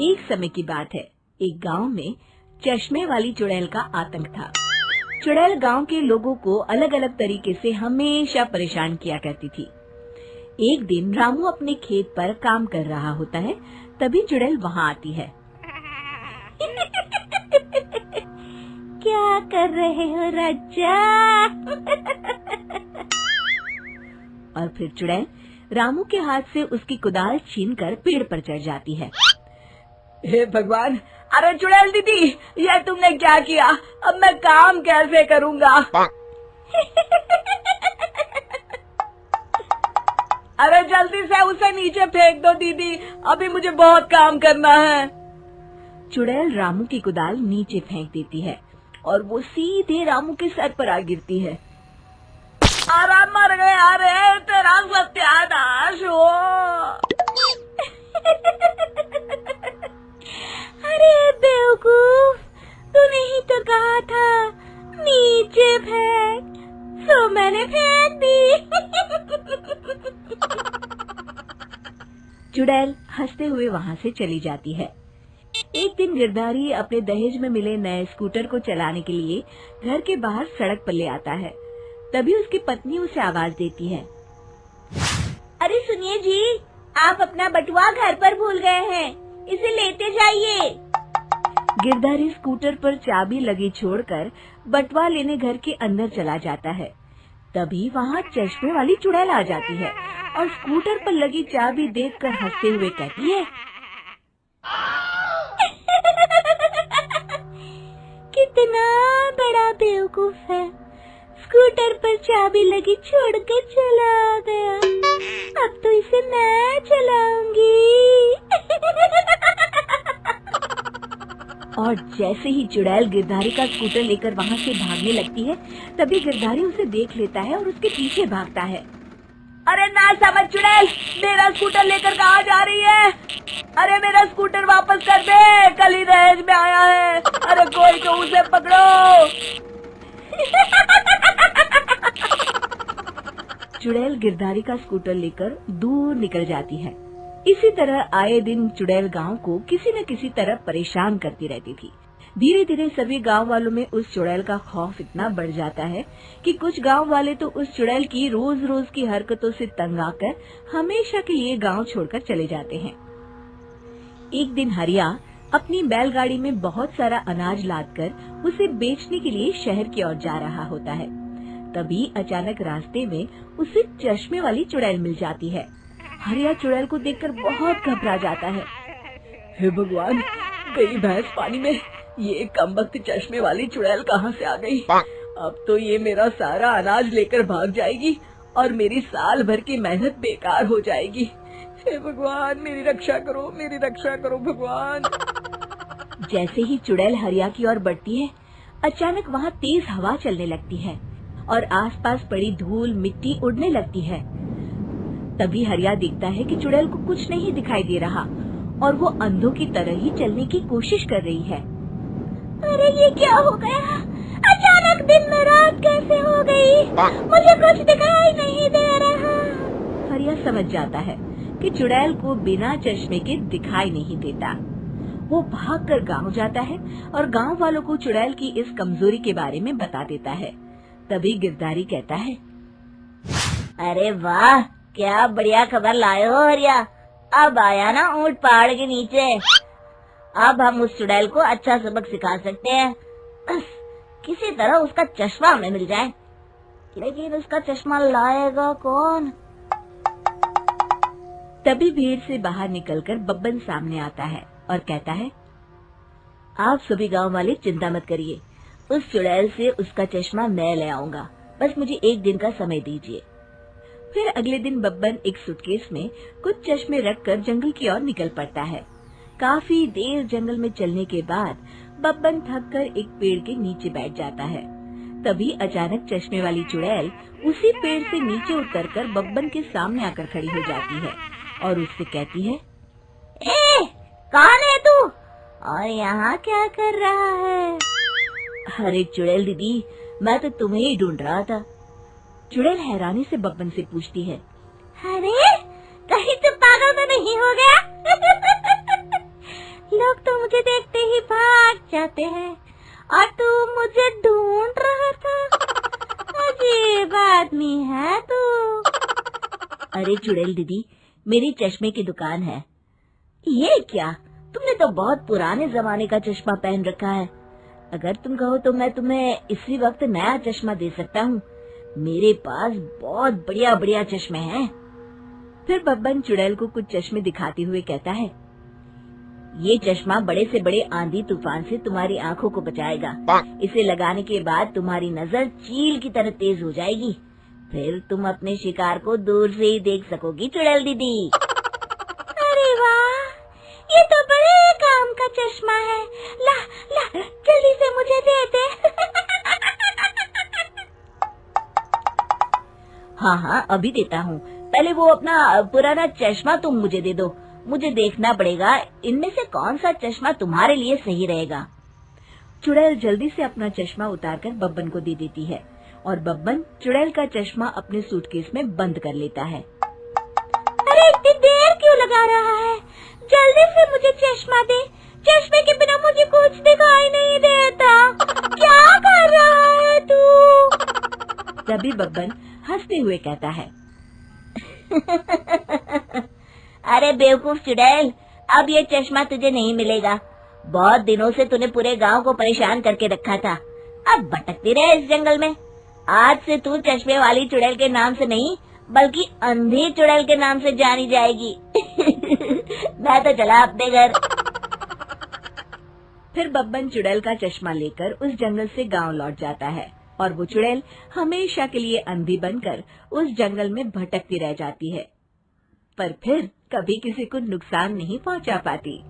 एक समय की बात है, एक गांव में चश्मे वाली चुड़ैल का आतंक था। चुड़ैल गांव के लोगों को अलग अलग तरीके से हमेशा परेशान किया करती थी। एक दिन रामू अपने खेत पर काम कर रहा होता है, तभी चुड़ैल वहाँ आती है। क्या कर रहे हो राजा? और फिर चुड़ैल रामू के हाथ से उसकी कुदाल छीनकर पेड़ पर चढ़ जाती है। हे भगवान, अरे चुड़ैल दीदी, ये तुमने क्या किया? अब मैं काम कैसे करूँगा? अरे जल्दी से उसे नीचे फेंक दो दीदी, अभी मुझे बहुत काम करना है। चुड़ैल रामू की कुदाल नीचे फेंक देती है और वो सीधे रामू के सर पर आ गिरती है। अरे मर गया रे, तेरा सत्यानाश हो। अरे बेवकूफ, तूने ही तो कहा था नीचे फेंक, तो मैंने फेंक दी। चुड़ैल हंसते हुए वहाँ से चली जाती है। एक दिन गिरधारी अपने दहेज में मिले नए स्कूटर को चलाने के लिए घर के बाहर सड़क पर ले आता है। तभी उसकी पत्नी उसे आवाज देती है। अरे सुनिए जी, आप अपना बटुआ घर पर भूल गए हैं, इसे लेते जाइए। गिरधारी स्कूटर पर चाबी लगी छोड़कर बटुआ लेने घर के अंदर चला जाता है। तभी वहाँ चश्मे वाली चुड़ैल आ जाती है और स्कूटर पर लगी चाबी देखकर हंसते हुए कहती है, कितना बड़ा बेवकूफ है, स्कूटर पर चाबी लगी छोड़कर चला गया। अब तो इसे मैं चलाऊंगी। और जैसे ही चुड़ैल गिरधारी का स्कूटर लेकर वहाँ से भागने लगती है, तभी गिरधारी उसे देख लेता है और उसके पीछे भागता है। अरे ना समझ चुड़ैल, मेरा स्कूटर लेकर कहाँ जा रही है? अरे मेरा स्कूटर वापस कर दे, कल ही दहेज में आया है। अरे कोई तो उसे पकड़ो। चुड़ैल गिरधारी का स्कूटर लेकर दूर निकल जाती है। इसी तरह आए दिन चुड़ैल गांव को किसी न किसी तरह परेशान करती रहती थी। धीरे धीरे सभी गांव वालों में उस चुड़ैल का खौफ इतना बढ़ जाता है कि कुछ गांव वाले तो उस चुड़ैल की रोज रोज की हरकतों से तंग आकर हमेशा के लिए गांव छोड़कर चले जाते हैं। एक दिन हरिया अपनी बैलगाड़ी में बहुत सारा अनाज लादकर उसे बेचने के लिए शहर की ओर जा रहा होता है। तभी अचानक रास्ते में उसे चश्मे वाली चुड़ैल मिल जाती है। हरिया चुड़ैल को देखकर बहुत घबरा जाता है। हे भगवान, गई भैंस पानी में, ये कमबख्त चश्मे वाली चुड़ैल कहाँ से आ गई? अब तो ये मेरा सारा अनाज लेकर भाग जाएगी और मेरी साल भर की मेहनत बेकार हो जाएगी। हे भगवान, मेरी रक्षा करो भगवान। जैसे ही चुड़ैल हरिया की ओर बढ़ती है, अचानक वहाँ तेज हवा चलने लगती है और आसपास पड़ी धूल मिट्टी उड़ने लगती है। तभी हरिया देखता है कि चुड़ैल को कुछ नहीं दिखाई दे रहा और वो अंधों की तरह ही चलने की कोशिश कर रही है। अरे ये क्या हो गया? अचानक दिन में रात कैसे हो गई? मुझे कुछ दिखाई नहीं दे रहा। हरिया समझ जाता है कि चुड़ैल को बिना चश्मे के दिखाई नहीं देता। वो भागकर गांव जाता है और गांव वालों को चुड़ैल की इस कमजोरी के बारे में बता देता है। तभी गिरधारी कहता है, अरे वाह, क्या बढ़िया खबर लाए हो हरिया। अब आया ना ऊंट पहाड़ के नीचे। अब हम उस चुड़ैल को अच्छा सबक सिखा सकते हैं। बस किसी तरह उसका चश्मा हमें मिल जाए। लेकिन उसका चश्मा लाएगा कौन? तभी भीड़ से बाहर निकलकर बब्बन सामने आता है और कहता है, आप सभी गांव वाले चिंता मत करिए, उस चुड़ैल से उसका चश्मा मैं ले आऊंगा। बस मुझे एक दिन का समय दीजिए। फिर अगले दिन बब्बन एक सूटकेस में कुछ चश्मे रखकर जंगल की ओर निकल पड़ता है। काफी देर जंगल में चलने के बाद बब्बन थककर एक पेड़ के नीचे बैठ जाता है। तभी अचानक चश्मे वाली चुड़ैल उसी पेड़ से नीचे उतरकर बब्बन के सामने आकर खड़ी हो जाती है और उससे कहती है, ए, कौन है तू और यहाँ क्या कर रहा है? अरे चुड़ैल दीदी, मैं तो तुम्हें ही ढूंढ रहा था। चुड़ैल हैरानी से बब्बन से पूछती है, अरे कहीं तो पागल तो नहीं हो गया? जाते हैं और तू मुझे ढूंढ रहा था। अजीब आदमी है तू। अरे चुड़ैल दीदी, मेरी चश्मे की दुकान है। ये क्या, तुमने तो बहुत पुराने जमाने का चश्मा पहन रखा है। अगर तुम कहो तो मैं तुम्हें इसी वक्त नया चश्मा दे सकता हूँ। मेरे पास बहुत बढ़िया बढ़िया चश्मे हैं। फिर बब्बन चुड़ैल को कुछ चश्मे दिखाते हुए कहता है, ये चश्मा बड़े से बड़े आंधी तूफान से तुम्हारी आंखों को बचाएगा। इसे लगाने के बाद तुम्हारी नजर चील की तरह तेज हो जाएगी। फिर तुम अपने शिकार को दूर से ही देख सकोगी चुड़ैल दीदी। अरे वाह, ये तो बड़े काम का चश्मा है। ला ला, जल्दी से मुझे दे दे। हाँ हाँ, अभी देता हूँ। पहले वो अपना पुराना चश्मा तुम मुझे दे दो। मुझे देखना पड़ेगा इनमें से कौन सा चश्मा तुम्हारे लिए सही रहेगा। चुड़ैल जल्दी से अपना चश्मा उतारकर बब्बन को दे देती है और बब्बन चुड़ैल का चश्मा अपने सूटकेस में बंद कर लेता है। अरे इतनी देर क्यों लगा रहा है? जल्दी से मुझे चश्मा दे। चश्मे के बिना मुझे कुछ दिखाई नहीं देता। क्या कर रहा है तू? तभी बब्बन हंसते हुए कहता है, अरे बेवकूफ चुड़ैल, अब ये चश्मा तुझे नहीं मिलेगा। बहुत दिनों से तूने पूरे गांव को परेशान करके रखा था। अब भटकती रहे इस जंगल में। आज से तू चश्मे वाली चुड़ैल के नाम से नहीं, बल्कि अंधी चुड़ैल के नाम से जानी जाएगी। मैं तो चला अपने घर। फिर बब्बन चुड़ैल का चश्मा लेकर उस जंगल से गांव लौट जाता है और वो चुड़ैल हमेशा के लिए अंधी बनकर उस जंगल में भटकती रह जाती है, पर फिर कभी किसी को नुकसान नहीं पहुंचा पाती।